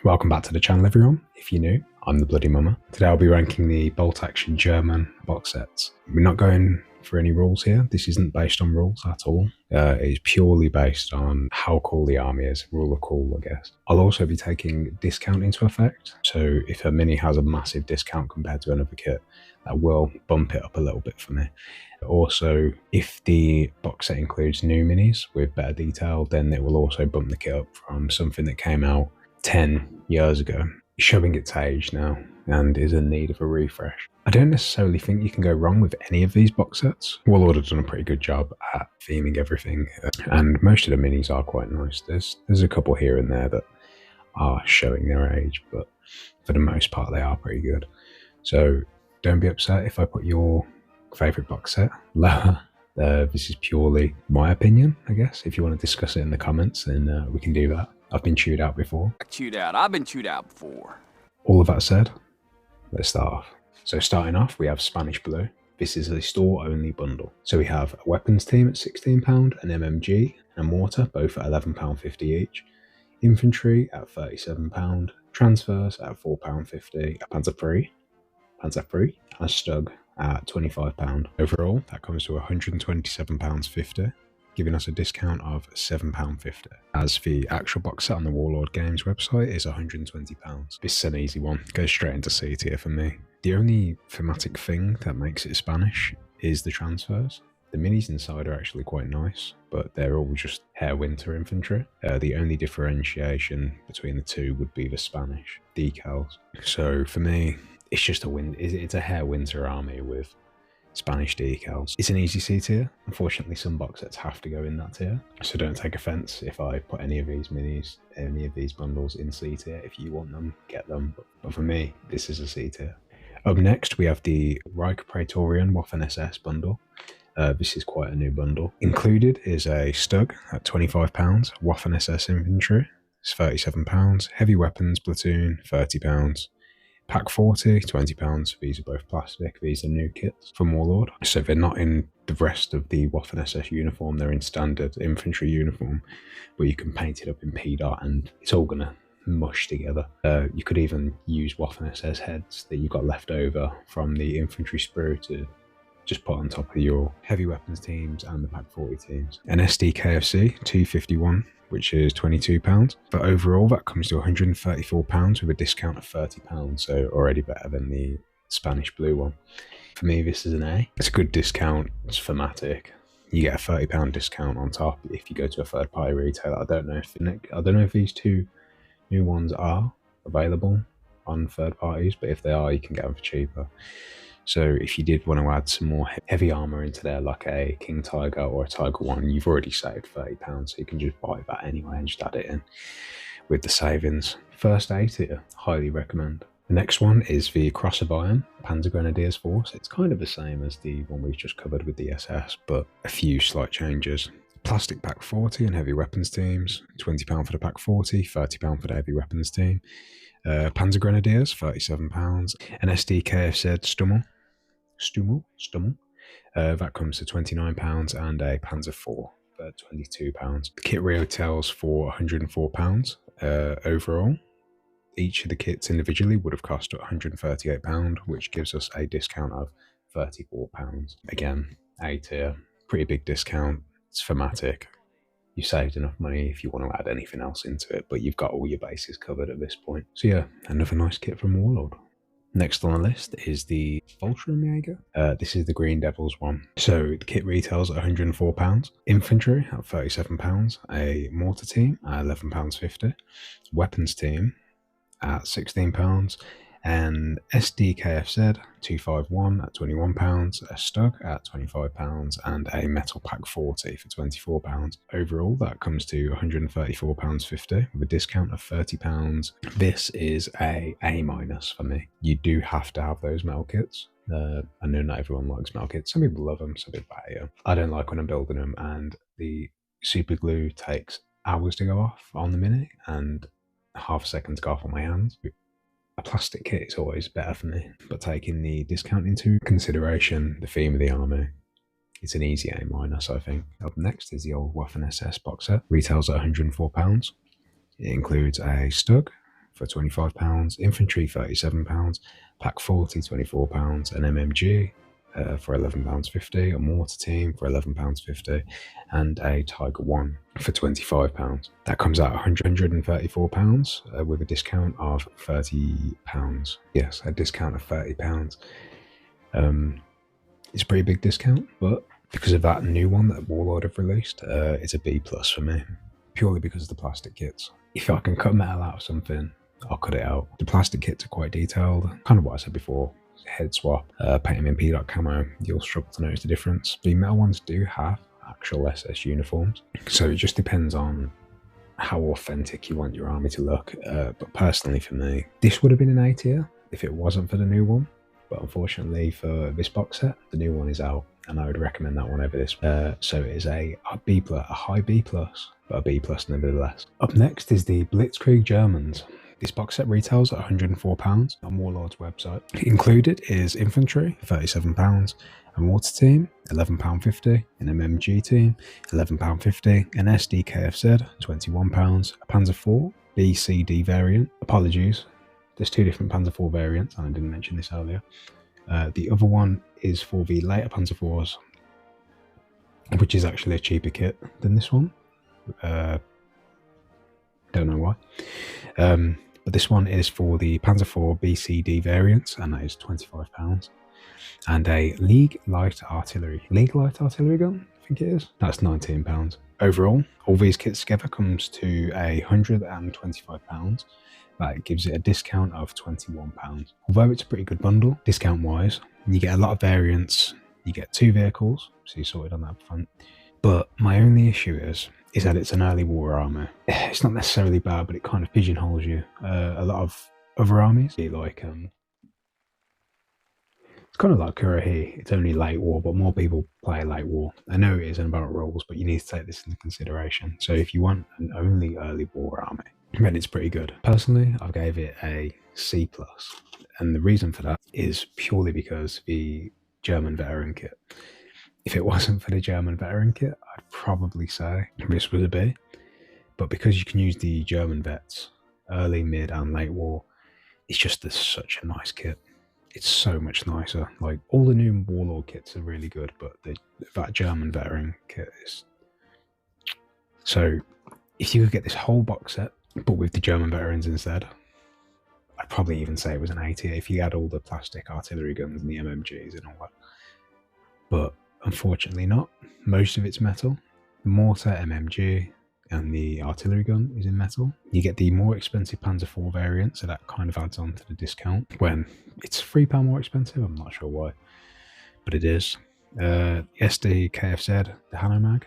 Welcome back to the channel, everyone. If you're new, I'm the Bloody Mama. Today I'll be ranking the bolt-action German box sets. We're not going for any rules here. This isn't based on rules at all. It's purely based on how cool the army is, rule of cool, I guess. I'll also be taking discount into effect. So if a mini has a massive discount compared to another kit, that will bump it up a little bit for me. Also, if the box set includes new minis with better detail, then it will also bump the kit up from something that came out 10 years ago, showing its age now and is in need of a refresh. I don't necessarily think you can go wrong with any of these box sets. Warlord have done a pretty good job at theming everything, and most of the minis are quite nice. There's a couple here and there that are showing their age, but for the most part they are pretty good. So don't be upset if I put your favourite box set lower. This is purely my opinion, I guess. If you want to discuss it in the comments, then we can do that. I've been chewed out before. I've been chewed out before. All of that said, let's start off. So starting off, we have Spanish Blue. This is a store-only bundle. So we have a weapons team at £16, an MMG, and a mortar, both at £11.50 each. Infantry at £37, transfers at £4.50, a Panzergrenadiers, and a Stug at £25. Overall, that comes to £127.50. giving us a discount of £7.50. As the actual box set on the Warlord Games website is £120. This is an easy one, goes straight into C tier for me. The only thematic thing that makes it Spanish is the transfers. The minis inside are actually quite nice, but they're all just Heer Winter infantry. The only differentiation between the two would be the Spanish decals. So for me, it's just it's a Heer Winter army with Spanish decals. It's an easy C tier. Unfortunately, some box sets have to go in that tier, so don't take offense if I put any of these minis, any of these bundles in C tier. If you want them, get them, but for me, this is a C tier. Up next, we have the Reichs-Pretorian Waffen-SS bundle. This is quite a new bundle. Included is a Stug at £25, Waffen-SS infantry, it's £37, heavy weapons platoon, £30. Pack 40, £20. These are both plastic. These are new kits from Warlord. So they're not in the rest of the Waffen-SS uniform. They're in standard infantry uniform, but you can paint it up in PDOT and it's all going to mush together. You could even use Waffen-SS heads that you got left over from the infantry sprue to just put on top of your heavy weapons teams and the Pack 40 teams. An SDKFC 251, which is £22. But overall, that comes to £134 with a discount of £30, so already better than the Spanish Blue one. For me, this is an A. It's a good discount. It's thematic. You get a £30 discount on top if you go to a third-party retailer. I don't know if these two new ones are available on third parties, but if they are, you can get them for cheaper. So if you did want to add some more heavy armor into there, like a King Tiger or a Tiger 1, you've already saved £30, so you can just buy that anyway and just add it in with the savings. First A tier, highly recommend. The next one is the Cross of Iron Panzergrenadiers Force. It's kind of the same as the one we've just covered with the SS, but a few slight changes. Plastic Pack 40 and heavy weapons teams, £20 for the Pack 40, £30 for the heavy weapons team. Panzergrenadiers, £37. An SDKFZ Stummel. That comes to £29 and a Panzer IV for £22. The kit retails for £104 overall. Each of the kits individually would have cost £138, which gives us a discount of £34. Again, A tier, pretty big discount. It's thematic. You saved enough money if you want to add anything else into it, but you've got all your bases covered at this point. So yeah, another nice kit from Warlord. Next on the list is the Fallschirmjager. This is the Green Devils one. So the kit retails at £104. Infantry at £37. A mortar team at £11.50. Weapons team at £16. And SDKFZ 251 at £21, a Stug at £25, and a Metal Pack 40 for £24. Overall, that comes to £134.50 with a discount of £30. This is a A- for me. You do have to have those metal kits. I know not everyone likes metal kits. Some people love them, some people hate them. I don't like when I'm building them, and the super glue takes hours to go off on the mini and half a second to go off on my hands. A plastic kit is always better for me, but taking the discount into consideration, the theme of the army, it's an easy A-, I think. Up next is the old Waffen-SS box set. Retails at £104. It includes a Stug for £25, infantry £37, pack 40 £24, an MMG for £11.50, a mortar team for £11.50, and a Tiger 1 for £25. That comes out £134 with a discount of £30. Yes, a discount of £30. It's a pretty big discount, but because of that new one that Warlord have released, it's a B+ for me, purely because of the plastic kits. If I can cut metal out of something, I'll cut it out. The plastic kits are quite detailed, kind of what I said before. Head swap, paint them in P-Dot camo, you'll struggle to notice the difference. The metal ones do have actual SS uniforms, so it just depends on how authentic you want your army to look. But personally for me, this would have been an A tier if it wasn't for the new one. But unfortunately for this box set, the new one is out, and I would recommend that one over this. So it is a B+, a high B+, but a B+ nevertheless. Up next is the Blitzkrieg Germans. This box set retails at £104 on Warlord's website. Included is infantry, £37, a mortar team, £11.50, an MMG team, £11.50, an SD KFZ, £21, a Panzer IV BCD variant. Apologies, there's two different Panzer IV variants, and I didn't mention this earlier. The other one is for the later Panzer IVs, which is actually a cheaper kit than this one. Don't know why. But this one is for the Panzer IV BCD variants, and that is £25. And a League Light Artillery gun, I think it is. That's £19. Overall, all these kits together comes to £125. That gives it a discount of £21. Although it's a pretty good bundle, discount-wise, you get a lot of variants. You get 2 vehicles, so you're sorted on that front. But my only issue is that it's an early war army. It's not necessarily bad, but it kind of pigeonholes you. A lot of other armies, like it's kind of like Heer. It's only late war, but more people play late war. I know it isn't about rules, but you need to take this into consideration. So if you want an only early war army, then it's pretty good. Personally, I gave it a C+, and the reason for that is purely because the German veteran kit. If it wasn't for the German veteran kit, I'd probably say this was a B. But because you can use the German vets early, mid, and late war, it's just such a nice kit. It's so much nicer. Like, all the new Warlord kits are really good, but that German veteran kit is... So, if you could get this whole box set, but with the German veterans instead, I'd probably even say it was an A tier if you had all the plastic artillery guns and the MMGs and all that. But unfortunately not. Most of it's metal. The mortar, MMG, and the artillery gun is in metal. You get the more expensive Panzer IV variant, so that kind of adds on to the discount when it's £3 more expensive. I'm not sure why, but it is. SD KFZ, the Hanomag,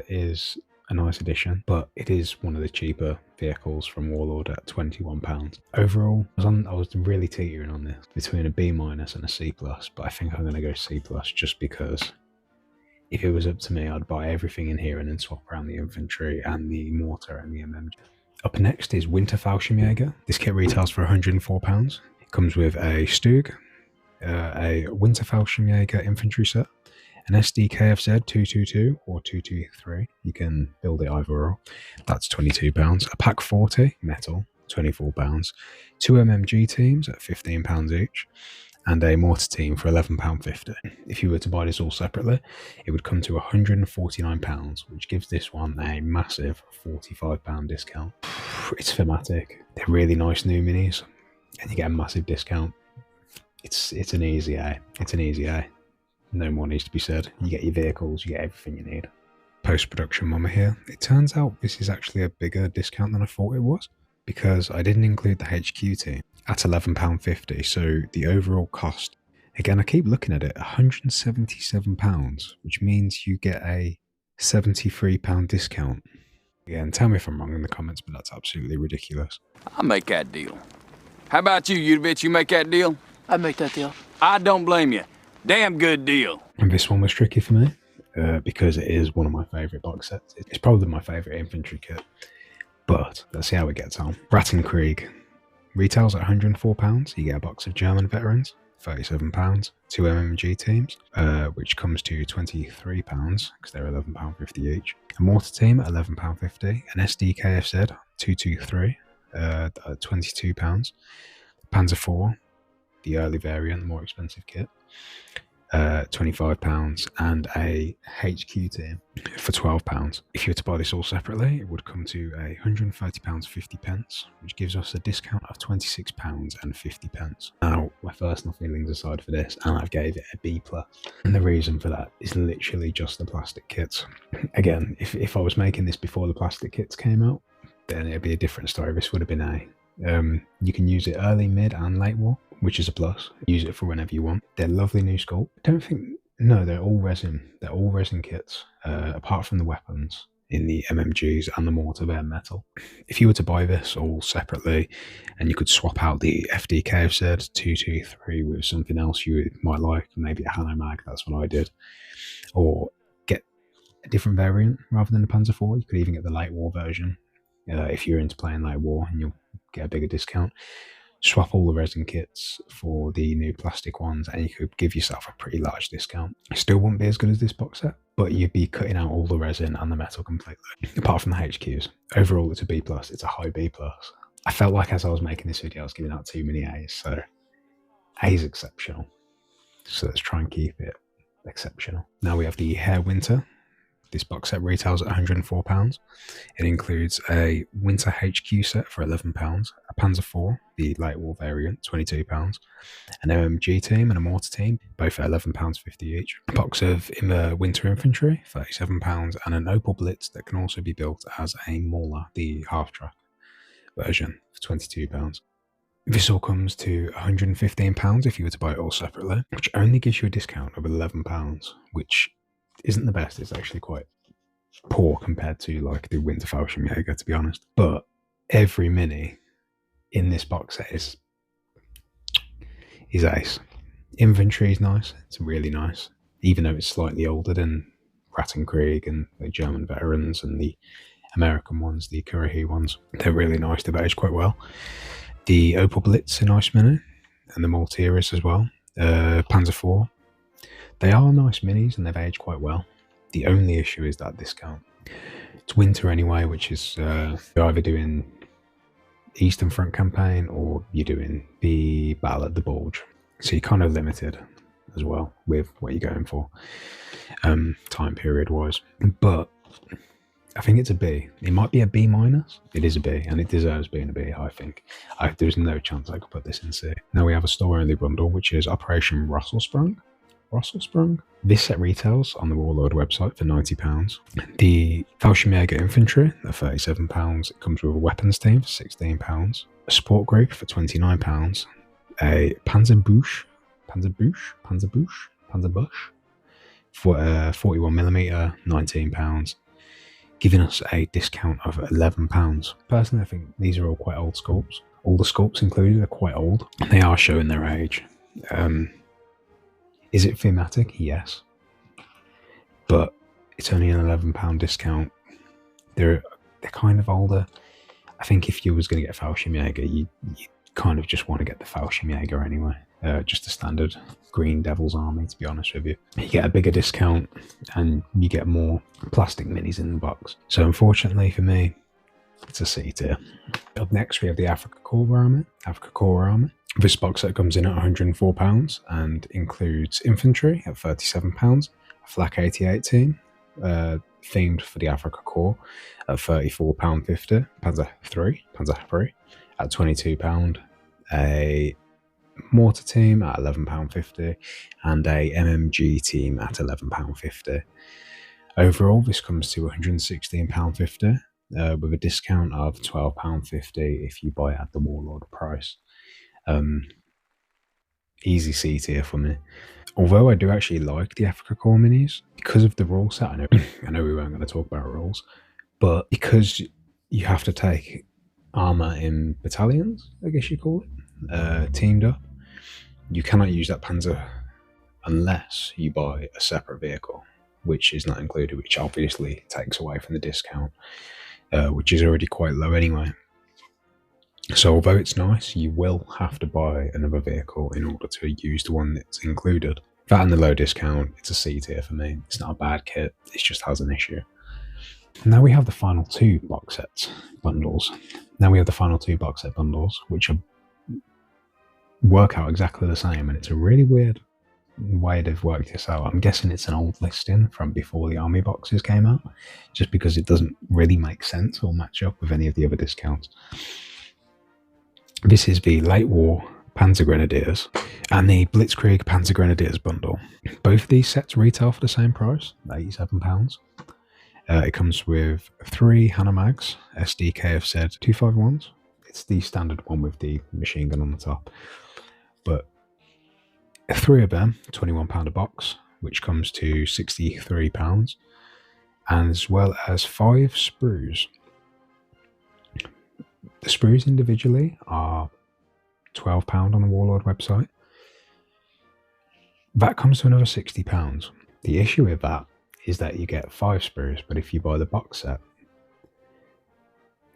is a nice addition, but it is one of the cheaper vehicles from Warlord at £21. Overall, I was really teetering on this between a B- and a C+, but I think I'm going to go C+ just because if it was up to me, I'd buy everything in here and then swap around the infantry and the mortar and the MMG. Up next is Winter Fallschirmjager. This kit retails for £104. It comes with a Stug, a Winter Fallschirmjager infantry set, an SD KFZ 222 or 223. You can build it either or. That's £22. A pack 40 metal, £24. 2 MMG teams at £15 each, and a mortar team for £11.50. If you were to buy this all separately, it would come to £149, which gives this one a massive £45 discount. It's thematic. They're really nice new minis, and you get a massive discount. It's an easy A. It's an easy A. No more needs to be said. You get your vehicles, you get everything you need. Post-production mama here. It turns out this is actually a bigger discount than I thought it was, because I didn't include the HQ team at £11.50, so the overall cost, again I keep looking at it, £177, which means you get a £73 discount. Again, tell me if I'm wrong in the comments, but that's absolutely ridiculous. I'll make that deal. How about you, bitch? You make that deal? I'd make that deal. I don't blame you. Damn good deal. And this one was tricky for me, because it is one of my favourite box sets. It's probably my favourite infantry kit, but let's see how it gets on. Rattenkrieg retails at £104. You get a box of German veterans, £37. 2 MMG teams, which comes to £23 because they're £11.50 each. A mortar team at £11.50. An SD KFZ 223 at £22. Panzer IV, the early variant, the more expensive kit, £25, and a HQ team for £12. If you were to buy this all separately, it would come to £130.50, which gives us a discount of £26.50. Now, my personal feelings aside for this, and I've gave it a B+. And the reason for that is literally just the plastic kits. Again, if I was making this before the plastic kits came out, then it'd be a different story. This would have been A. You can use it early, mid, and late war, which is a plus. Use it for whenever you want. They're lovely new sculpt. No, they're all resin. They're all resin kits, apart from the weapons in the MMGs and the mortar, they're metal. If you were to buy this all separately, and you could swap out the FDK of said 223 with something else you might like, maybe a Hanomag, that's what I did, or get a different variant rather than the Panzer IV, you could even get the light war version. If you're into playing light war, and you'll get a bigger discount. Swap all the resin kits for the new plastic ones, and you could give yourself a pretty large discount. It still wouldn't be as good as this box set, but you'd be cutting out all the resin and the metal completely, apart from the HQs. Overall, it's a B+. It's a high B+. I felt like as I was making this video, I was giving out too many A's, so A is exceptional. So let's try and keep it exceptional. Now we have the Heer Winter. This box set retails at £104. It includes a Winter HQ set for £11, a Panzer IV, the light war variant, £22, an MMG team and a mortar team, both at £11.50 each, a box of Winter Infantry, £37, and an Opel Blitz that can also be built as a Mauler, the half-track version, for £22. This all comes to £115 if you were to buy it all separately, which only gives you a discount of £11, which isn't the best. It's actually quite poor compared to like the Winter Fallschirmjager, to be honest. But every mini in this box set is ace. Infantry is nice. It's really nice, even though it's slightly older than Rattenkrieg and the German veterans and the American ones, the Kurahee ones. They're really nice. They've aged quite well. The Opel Blitz, a nice mini, and the Malteris as well. Panzer IV. They are nice minis and they've aged quite well. The only issue is that discount. It's winter anyway, which is you're either doing Eastern Front campaign or you're doing the Battle at the Bulge. So you're kind of limited as well with what you're going for, time period wise. But I think it's a B. It might be a B-. It is a B, and it deserves being a B, I think. There's no chance I could put this in C. Now we have a store-only bundle, which is Operation Rüssel. This set retails on the Warlord website for £90. The Fallschirmjager Infantry at £37. It comes with a weapons team for £16. A sport group for £29. A Panzerbusch for 41mm, £19, giving us a discount of £11. Personally, I think these are all quite old sculpts. All the sculpts included are quite old, and they are showing their age. Is it thematic? Yes. But it's only an £11 discount. They're kind of older. I think if you was going to get a Fallschirmjager, you kind of just want to get the Fallschirmjager anyway. Just the standard Green Devil's Army, to be honest with you. You get a bigger discount and you get more plastic minis in the box. So unfortunately for me, it's a C tier. Up next, we have the Afrika Korps Army. This box set comes in at £104 and includes infantry at £37, a Flak 88 team, themed for the Afrika Korps at £34.50, Panzer III at £22, a mortar team at £11.50, and a MMG team at £11.50. Overall, this comes to £116.50 with a discount of £12.50 if you buy at the Warlord price. Easy C tier for me. Although I do actually like the Afrika Korps minis because of the rule set. I know we weren't going to talk about rules, but because you have to take armor in battalions, I guess you call it, teamed up, you cannot use that Panzer unless you buy a separate vehicle, which is not included, which obviously takes away from the discount, which is already quite low anyway. So although it's nice, you will have to buy another vehicle in order to use the one that's included. That and the low discount, it's a C tier for me. It's not a bad kit, it just has an issue. Now we have the final two box sets bundles. Which work out exactly the same, and it's a really weird way they've worked this out. I'm guessing it's an old listing from before the army boxes came out, just because it doesn't really make sense or match up with any of the other discounts. This is the late war Panzergrenadiers and the Blitzkrieg Panzergrenadiers bundle. Both of these sets retail for the same price, £87. It comes with 3 Hanamags SD KFZ 251s. It's the standard one with the machine gun on the top. But 3 of them, £21 a box, which comes to £63, as well as 5 sprues. The sprues individually are £12 on the Warlord website. That comes to another £60. The issue with that is that you get 5 sprues, but if you buy the box set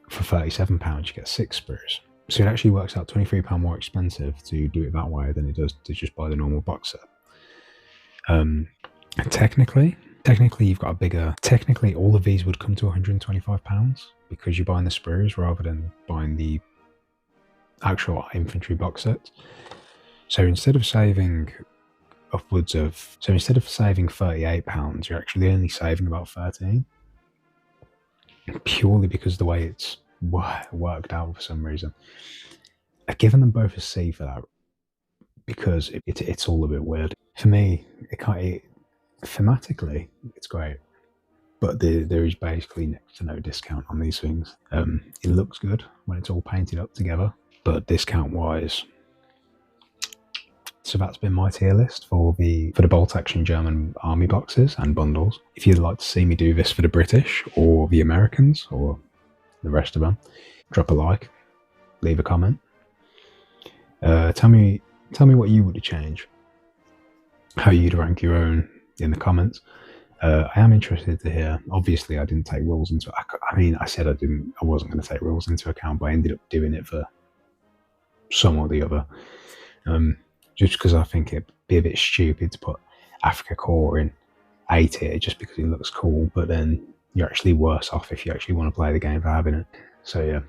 for £37, you get 6 sprues. So it actually works out £23 more expensive to do it that way than it does to just buy the normal box set. Technically you've got a bigger... Technically, all of these would come to £125 because you're buying the sprues rather than buying the actual infantry box sets. So instead of saving £38, you're actually only saving about £13, purely because of the way it's worked out for some reason. I've given them both a C for that because it's all a bit weird. For me, thematically, it's great, but there is basically next to no discount on these things. It looks good when it's all painted up together, but discount-wise... So that's been my tier list for the bolt action German army boxes and bundles. If you'd like to see me do this for the British or the Americans or the rest of them, drop a like, leave a comment. Tell me what you would change, how you'd rank your own in the comments. I am interested to hear. Obviously, I didn't take rules into. I said I wasn't going to take rules into account, but I ended up doing it for some or the other. Just because I think it'd be a bit stupid to put Afrika Korps in A tier just because it looks cool, but then you're actually worse off if you actually want to play the game for having it. So yeah,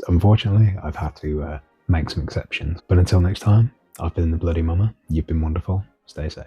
unfortunately, I've had to make some exceptions. But until next time, I've been the Bloody Mama. You've been wonderful. Stay safe.